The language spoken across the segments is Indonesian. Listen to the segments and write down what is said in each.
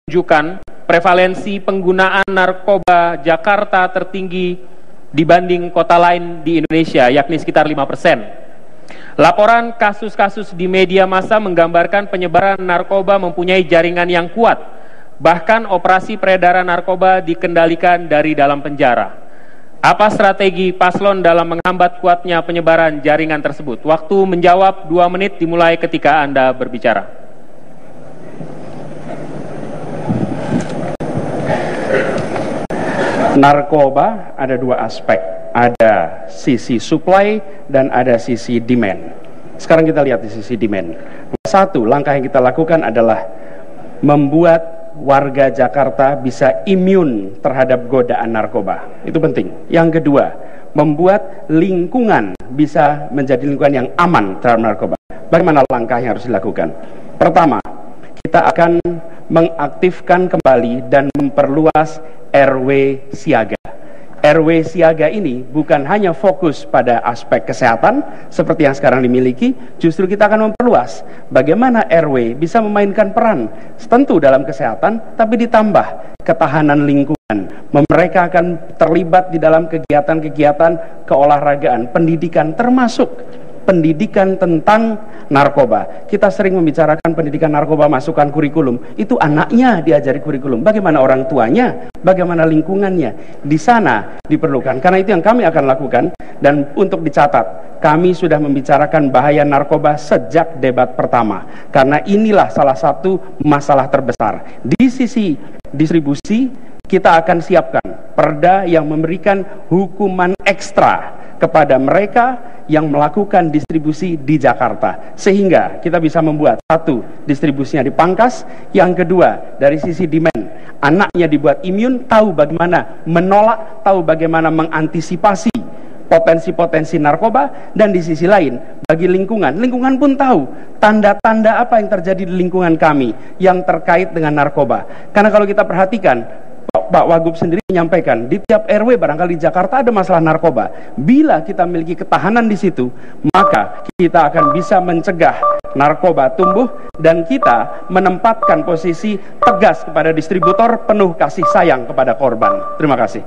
menunjukkan prevalensi penggunaan narkoba Jakarta tertinggi dibanding kota lain di Indonesia, yakni sekitar 5%. Laporan kasus-kasus di media massa menggambarkan penyebaran narkoba mempunyai jaringan yang kuat, bahkan operasi peredaran narkoba dikendalikan dari dalam penjara. Apa strategi paslon dalam menghambat kuatnya penyebaran jaringan tersebut? Waktu menjawab 2 menit dimulai ketika Anda berbicara. Narkoba ada 2 aspek, ada sisi supply dan ada sisi demand. Sekarang kita lihat di sisi demand. 1, langkah yang kita lakukan adalah membuat warga Jakarta bisa imun terhadap godaan narkoba. Itu penting. Yang kedua, membuat lingkungan bisa menjadi lingkungan yang aman terhadap narkoba. Bagaimana langkah yang harus dilakukan? Pertama, kita akan mengaktifkan kembali dan memperluas RW siaga. RW siaga ini bukan hanya fokus pada aspek kesehatan seperti yang sekarang dimiliki, justru kita akan memperluas bagaimana RW bisa memainkan peran tentu dalam kesehatan, tapi ditambah ketahanan lingkungan. Mereka akan terlibat di dalam kegiatan-kegiatan keolahragaan, pendidikan, termasuk pendidikan tentang narkoba. Kita sering membicarakan pendidikan narkoba masukkan kurikulum. Itu anaknya diajari kurikulum. Bagaimana orang tuanya, bagaimana lingkungannya. Di sana diperlukan. Karena itu yang kami akan lakukan. Dan untuk dicatat, kami sudah membicarakan bahaya narkoba sejak debat pertama. Karena inilah salah satu masalah terbesar. Di sisi distribusi, kita akan siapkan perda yang memberikan hukuman ekstra kepada mereka yang melakukan distribusi di Jakarta, sehingga kita bisa membuat 1, distribusinya dipangkas, yang kedua dari sisi demand, anaknya dibuat imun, tahu bagaimana menolak, tahu bagaimana mengantisipasi potensi-potensi narkoba, dan di sisi lain bagi lingkungan pun tahu tanda-tanda apa yang terjadi di lingkungan kami yang terkait dengan narkoba. Karena kalau kita perhatikan, Pak Wagub sendiri menyampaikan di tiap RW barangkali di Jakarta ada masalah narkoba. Bila kita memiliki ketahanan di situ, maka kita akan bisa mencegah narkoba tumbuh dan kita menempatkan posisi tegas kepada distributor, penuh kasih sayang kepada korban. Terima kasih.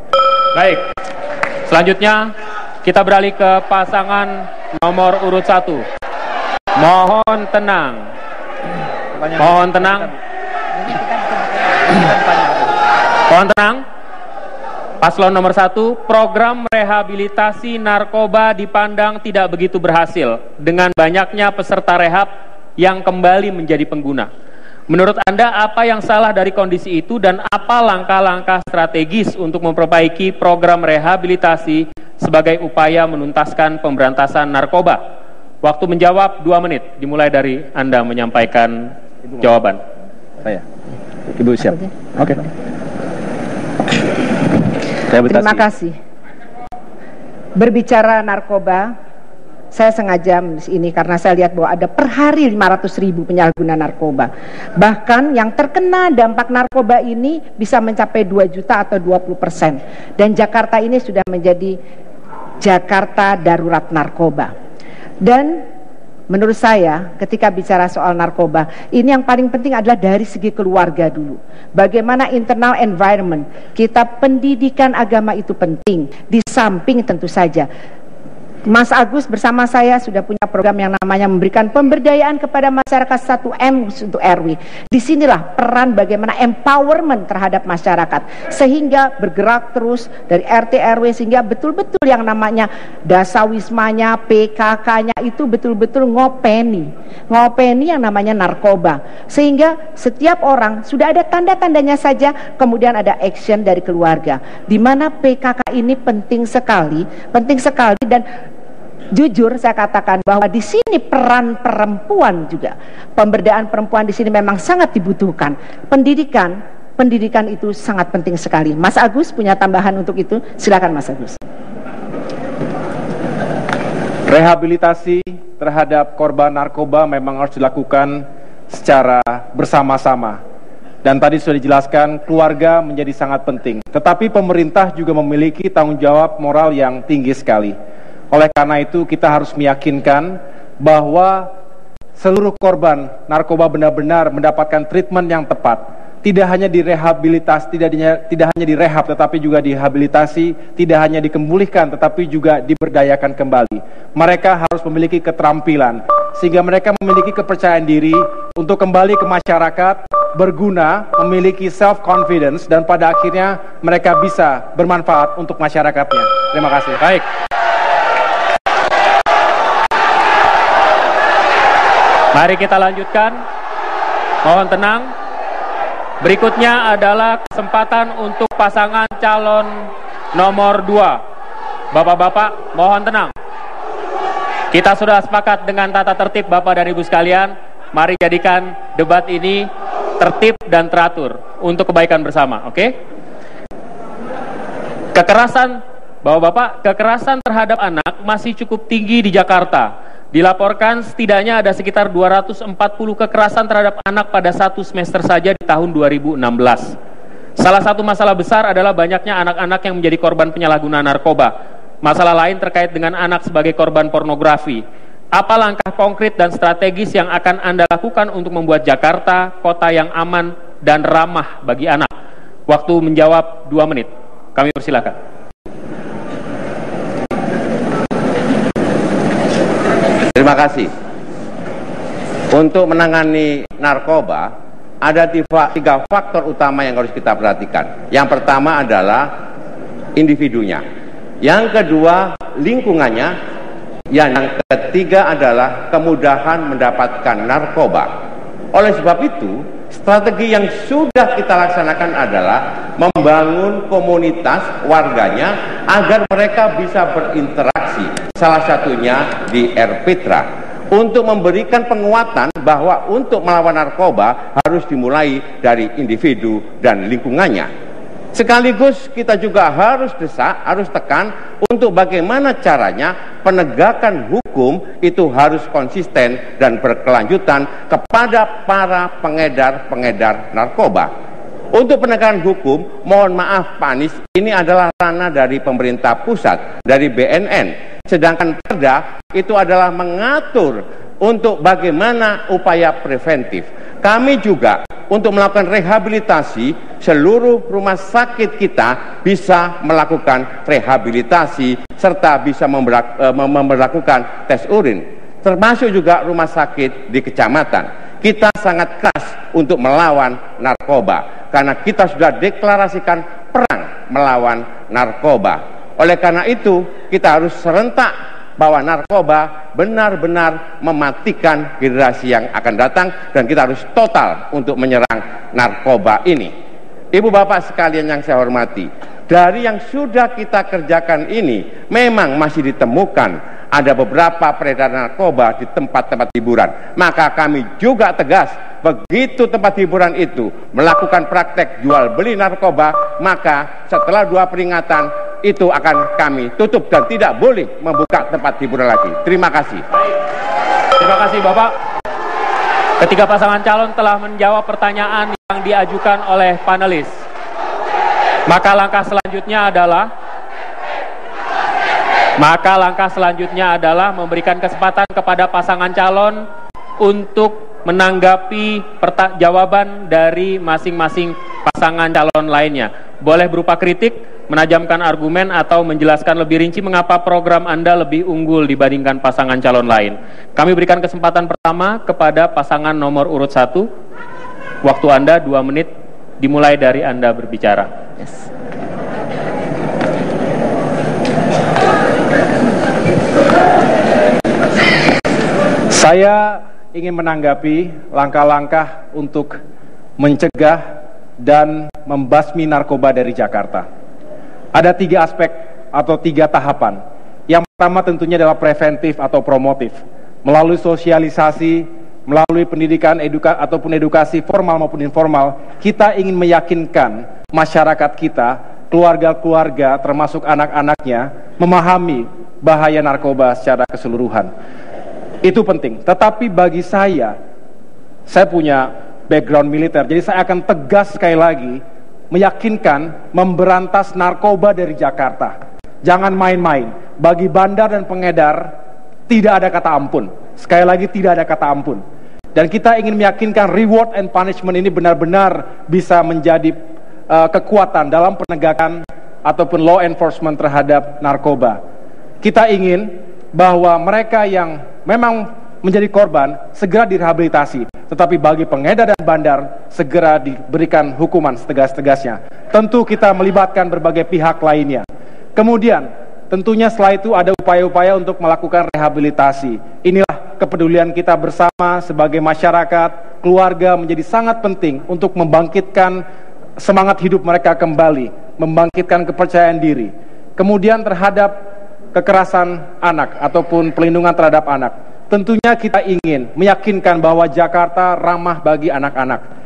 Baik. Selanjutnya kita beralih ke pasangan nomor urut 1. Mohon tenang. Mohon tenang. Mohon tenang. Paslon nomor 1, program rehabilitasi narkoba dipandang tidak begitu berhasil dengan banyaknya peserta rehab yang kembali menjadi pengguna. Menurut Anda, apa yang salah dari kondisi itu dan apa langkah-langkah strategis untuk memperbaiki program rehabilitasi sebagai upaya menuntaskan pemberantasan narkoba? Waktu menjawab 2 menit, dimulai dari Anda menyampaikan jawaban. Saya. Ibu siap. Oke. Terima kasih. Berbicara narkoba, saya sengaja ini karena saya lihat bahwa ada per hari 500.000 penyalahguna narkoba. Bahkan yang terkena dampak narkoba ini bisa mencapai 2 juta atau 20%. Dan Jakarta ini sudah menjadi Jakarta darurat narkoba. Dan menurut saya ketika bicara soal narkoba, ini yang paling penting adalah dari segi keluarga dulu. Bagaimana internal environment, kita pendidikan agama itu penting. Di samping tentu saja Mas Agus bersama saya sudah punya program yang namanya memberikan pemberdayaan kepada masyarakat 1M untuk RW. Disinilah peran bagaimana empowerment terhadap masyarakat sehingga bergerak terus dari RT RW sehingga betul-betul yang namanya dasawismanya, PKK-nya itu betul-betul ngopeni yang namanya narkoba, sehingga setiap orang sudah ada tanda-tandanya saja, kemudian ada action dari keluarga, di mana PKK ini penting sekali dan jujur saya katakan bahwa di sini peran perempuan juga, pemberdayaan perempuan di sini memang sangat dibutuhkan. Pendidikan itu sangat penting sekali. Mas Agus punya tambahan untuk itu? Silakan Mas Agus. Rehabilitasi terhadap korban narkoba memang harus dilakukan secara bersama-sama. Dan tadi sudah dijelaskan, keluarga menjadi sangat penting. Tetapi pemerintah juga memiliki tanggung jawab moral yang tinggi sekali. Oleh karena itu kita harus meyakinkan bahwa seluruh korban narkoba benar-benar mendapatkan treatment yang tepat. tidak hanya direhabilitasi, tidak hanya direhab, tetapi juga dihabilitasi, tidak hanya dikembalikan, tetapi juga diberdayakan kembali. Mereka harus memiliki keterampilan, sehingga mereka memiliki kepercayaan diri untuk kembali ke masyarakat, berguna, memiliki self-confidence, dan pada akhirnya mereka bisa bermanfaat untuk masyarakatnya. Terima kasih. Baik. Mari kita lanjutkan. Mohon tenang. Berikutnya adalah kesempatan untuk pasangan calon nomor 2. Bapak-bapak, mohon tenang. Kita sudah sepakat dengan tata tertib Bapak dan Ibu sekalian. Mari jadikan debat ini tertib dan teratur untuk kebaikan bersama, oke? Kekerasan, Bapak-bapak, kekerasan terhadap anak masih cukup tinggi di Jakarta. Dilaporkan setidaknya ada sekitar 240 kekerasan terhadap anak pada satu semester saja di tahun 2016. Salah satu masalah besar adalah banyaknya anak-anak yang menjadi korban penyalahgunaan narkoba. Masalah lain terkait dengan anak sebagai korban pornografi. Apa langkah konkret dan strategis yang akan Anda lakukan untuk membuat Jakarta kota yang aman dan ramah bagi anak? Waktu menjawab 2 menit. Kami persilakan. Terima kasih. Untuk menangani narkoba, ada 3 faktor utama yang harus kita perhatikan. Yang pertama adalah individunya. Yang kedua, lingkungannya. Yang ketiga adalah kemudahan mendapatkan narkoba. Oleh sebab itu, strategi yang sudah kita laksanakan adalah membangun komunitas warganya agar mereka bisa berinteraksi. Salah satunya di RPitra, untuk memberikan penguatan bahwa untuk melawan narkoba harus dimulai dari individu dan lingkungannya. Sekaligus kita juga harus desak, harus tekan untuk bagaimana caranya penegakan hukum itu harus konsisten dan berkelanjutan kepada para pengedar-pengedar narkoba. Untuk penegakan hukum, mohon maaf Pak Anies, ini adalah ranah dari pemerintah pusat, dari BNN. Sedangkan Perda itu adalah mengatur untuk bagaimana upaya preventif. Kami juga untuk melakukan rehabilitasi, seluruh rumah sakit kita bisa melakukan rehabilitasi serta bisa memperlakukan tes urin, termasuk juga rumah sakit di kecamatan. Kita sangat keras untuk melawan narkoba karena kita sudah deklarasikan perang melawan narkoba. Oleh karena itu, kita harus serentak bahwa narkoba benar-benar mematikan generasi yang akan datang, dan kita harus total untuk menyerang narkoba ini. Ibu bapak sekalian yang saya hormati, dari yang sudah kita kerjakan ini memang masih ditemukan ada beberapa peredaran narkoba di tempat-tempat hiburan. Maka kami juga tegas, begitu tempat hiburan itu melakukan praktek jual beli narkoba, maka setelah 2 peringatan itu akan kami tutup dan tidak boleh membuka tempat hiburan lagi. Terima kasih. Terima kasih Bapak. Ketiga pasangan calon telah menjawab pertanyaan yang diajukan oleh panelis. Maka langkah selanjutnya adalah memberikan kesempatan kepada pasangan calon untuk menanggapi jawaban dari masing-masing pasangan calon lainnya. Boleh berupa kritik, menajamkan argumen, atau menjelaskan lebih rinci mengapa program Anda lebih unggul dibandingkan pasangan calon lain. Kami berikan kesempatan pertama kepada pasangan nomor urut 1. Waktu Anda 2 menit, dimulai dari Anda berbicara. Yes. Saya ingin menanggapi langkah-langkah untuk mencegah dan membasmi narkoba dari Jakarta. Ada 3 aspek atau 3 tahapan. Yang pertama tentunya adalah preventif atau promotif. Melalui sosialisasi, melalui pendidikan ataupun edukasi formal maupun informal, kita ingin meyakinkan masyarakat kita, keluarga-keluarga termasuk anak-anaknya, memahami bahaya narkoba secara keseluruhan. Itu penting. Tetapi bagi saya punya background militer, jadi saya akan tegas sekali lagi meyakinkan memberantas narkoba dari Jakarta. Jangan main-main. Bagi bandar dan pengedar tidak ada kata ampun. Sekali lagi tidak ada kata ampun. Dan kita ingin meyakinkan reward and punishment ini benar-benar bisa menjadi kekuatan dalam penegakan ataupun law enforcement terhadap narkoba. Kita ingin bahwa mereka yang memang menjadi korban segera direhabilitasi, tetapi bagi pengedar dan bandar segera diberikan hukuman setegas-tegasnya. Tentu kita melibatkan berbagai pihak lainnya. Kemudian tentunya setelah itu ada upaya-upaya untuk melakukan rehabilitasi. Inilah kepedulian kita bersama sebagai masyarakat, keluarga menjadi sangat penting untuk membangkitkan semangat hidup mereka kembali, membangkitkan kepercayaan diri. Kemudian terhadap kekerasan anak ataupun pelindungan terhadap anak. Tentunya kita ingin meyakinkan bahwa Jakarta ramah bagi anak-anak.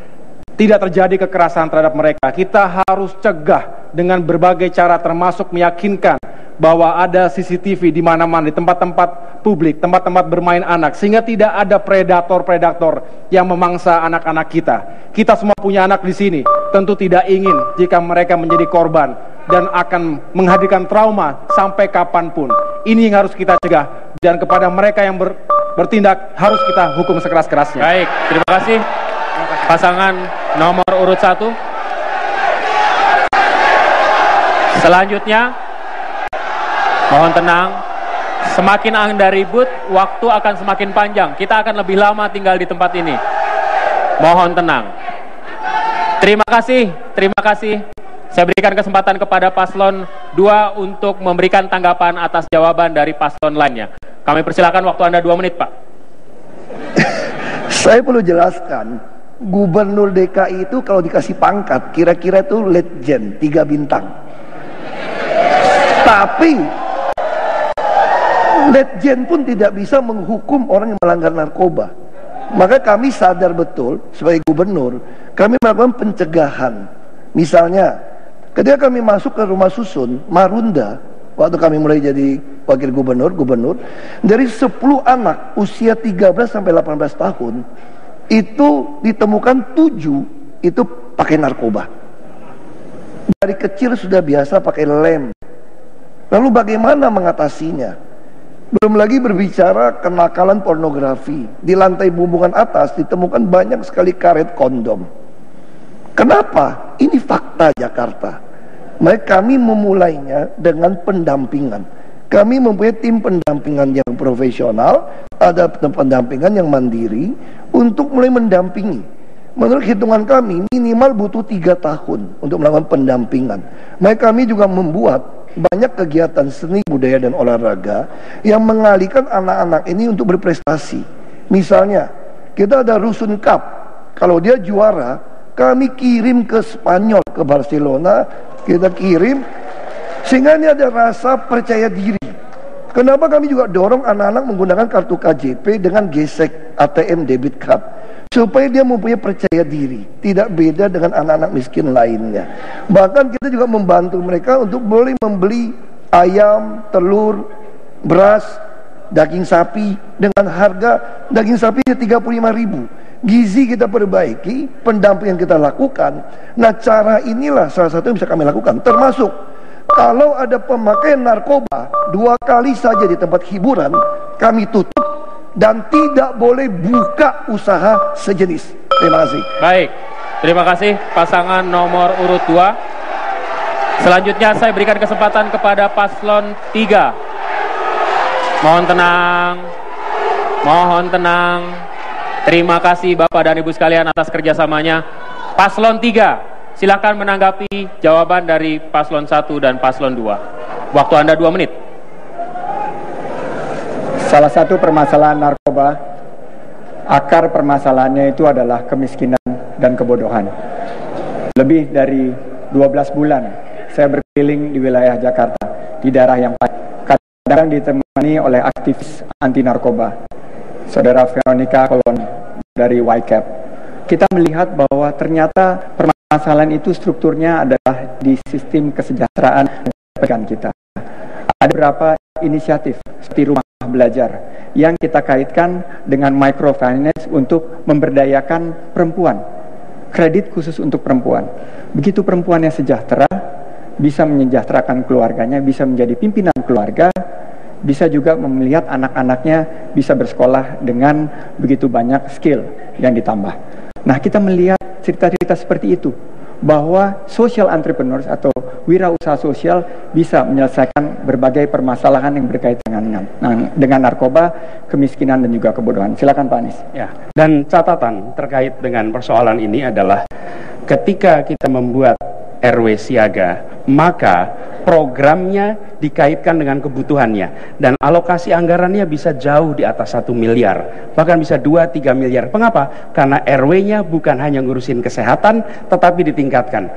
Tidak terjadi kekerasan terhadap mereka. Kita harus cegah dengan berbagai cara, termasuk meyakinkan bahwa ada CCTV di mana-mana, di tempat-tempat publik, tempat-tempat bermain anak, sehingga tidak ada predator-predator yang memangsa anak-anak kita. Kita semua punya anak di sini, tentu tidak ingin jika mereka menjadi korban dan akan menghadirkan trauma sampai kapanpun. Ini yang harus kita cegah, dan kepada mereka yang bertindak harus kita hukum sekeras-kerasnya. Baik, terima kasih. Pasangan nomor urut 1. Selanjutnya, mohon tenang. Semakin Anda ribut, waktu akan semakin panjang. Kita akan lebih lama tinggal di tempat ini. Mohon tenang. Terima kasih, terima kasih. Saya berikan kesempatan kepada paslon 2 untuk memberikan tanggapan atas jawaban dari paslon lainnya. Kami persilakan, waktu Anda 2 menit, Pak. Saya perlu jelaskan, Gubernur DKI itu kalau dikasih pangkat, kira-kira itu Letjen 3 bintang. Tapi Letjen pun tidak bisa menghukum orang yang melanggar narkoba. Maka kami sadar betul sebagai gubernur, kami melakukan pencegahan. Misalnya, ketika kami masuk ke rumah susun Marunda, waktu kami mulai jadi wakil gubernur, dari 10 anak usia 13 sampai 18 tahun, itu ditemukan 7 itu pakai narkoba. Dari kecil sudah biasa pakai lem. Lalu bagaimana mengatasinya? Belum lagi berbicara kenakalan pornografi. Di lantai bumbungan atas ditemukan banyak sekali karet kondom. Kenapa? Ini fakta Jakarta. Maka kami memulainya dengan pendampingan. Kami mempunyai tim pendampingan yang profesional, ada pendampingan yang mandiri untuk mulai mendampingi. Menurut hitungan kami minimal butuh 3 tahun untuk melakukan pendampingan. Maka kami juga membuat banyak kegiatan seni, budaya, dan olahraga yang mengalihkan anak-anak ini untuk berprestasi. Misalnya, kita ada Rusun Cup. Kalau dia juara, kami kirim ke Spanyol, ke Barcelona, kita kirim, sehingga ini ada rasa percaya diri. Kenapa kami juga dorong anak-anak menggunakan kartu KJP dengan gesek ATM debit card, supaya dia mempunyai percaya diri, tidak beda dengan anak-anak miskin lainnya. Bahkan kita juga membantu mereka untuk boleh membeli ayam, telur, beras, daging sapi dengan harga daging sapi 35.000. Gizi kita perbaiki, pendampingan kita lakukan. Nah, cara inilah salah satu yang bisa kami lakukan, termasuk kalau ada pemakaian narkoba 2 kali saja di tempat hiburan, kami tutup dan tidak boleh buka usaha sejenis. Terima kasih. Baik, terima kasih pasangan nomor urut 2. Selanjutnya saya berikan kesempatan kepada paslon 3. Mohon tenang. Mohon tenang. Terima kasih Bapak dan Ibu sekalian atas kerjasamanya. Paslon 3, silakan menanggapi jawaban dari paslon 1 dan paslon 2. Waktu Anda 2 menit. Salah satu permasalahan narkoba, akar permasalahannya itu adalah kemiskinan dan kebodohan. Lebih dari 12 bulan saya berkeliling di wilayah Jakarta, di daerah yang kadang ditemani oleh aktivis anti narkoba, Saudara Veronica Kolon dari YCAP. Kita melihat bahwa ternyata permasalahan itu strukturnya adalah di sistem kesejahteraan pendidikan kita. Ada beberapa inisiatif seperti rumah belajar yang kita kaitkan dengan microfinance untuk memberdayakan perempuan, kredit khusus untuk perempuan. Begitu perempuannya sejahtera, bisa menyejahterakan keluarganya, bisa menjadi pimpinan keluarga, bisa juga melihat anak-anaknya bisa bersekolah dengan begitu banyak skill yang ditambah. Nah, kita melihat cerita-cerita seperti itu, bahwa social entrepreneurs atau wirausaha sosial bisa menyelesaikan berbagai permasalahan yang berkaitan dengan narkoba, kemiskinan, dan juga kebodohan. Silakan Pak Anies. Ya, dan catatan terkait dengan persoalan ini adalah ketika kita membuat RW siaga, maka programnya dikaitkan dengan kebutuhannya dan alokasi anggarannya bisa jauh di atas 1 miliar, bahkan bisa 2-3 miliar. Mengapa? Karena RW-nya bukan hanya ngurusin kesehatan, tetapi ditingkatkan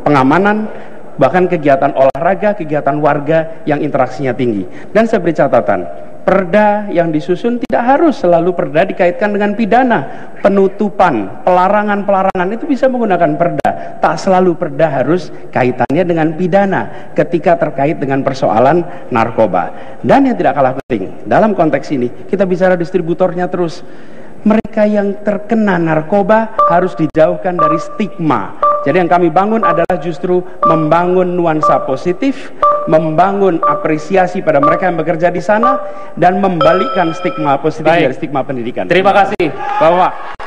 pengamanan, bahkan kegiatan olahraga, kegiatan warga yang interaksinya tinggi. Dan saya beri catatan, perda yang disusun tidak harus selalu perda dikaitkan dengan pidana. Penutupan, pelarangan itu bisa menggunakan perda. Tak selalu perda harus kaitannya dengan pidana ketika terkait dengan persoalan narkoba. Dan yang tidak kalah penting, dalam konteks ini kita bicara distributornya terus. Mereka yang terkena narkoba harus dijauhkan dari stigma. Jadi yang kami bangun adalah justru membangun nuansa positif, membangun apresiasi pada mereka yang bekerja di sana, dan membalikkan stigma positif dari stigma pendidikan. Terima kasih, Bapak.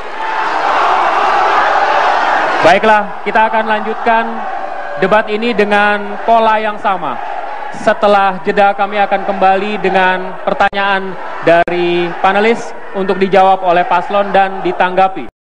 Baiklah, kita akan lanjutkan debat ini dengan pola yang sama. Setelah jeda kami akan kembali dengan pertanyaan dari panelis untuk dijawab oleh paslon dan ditanggapi.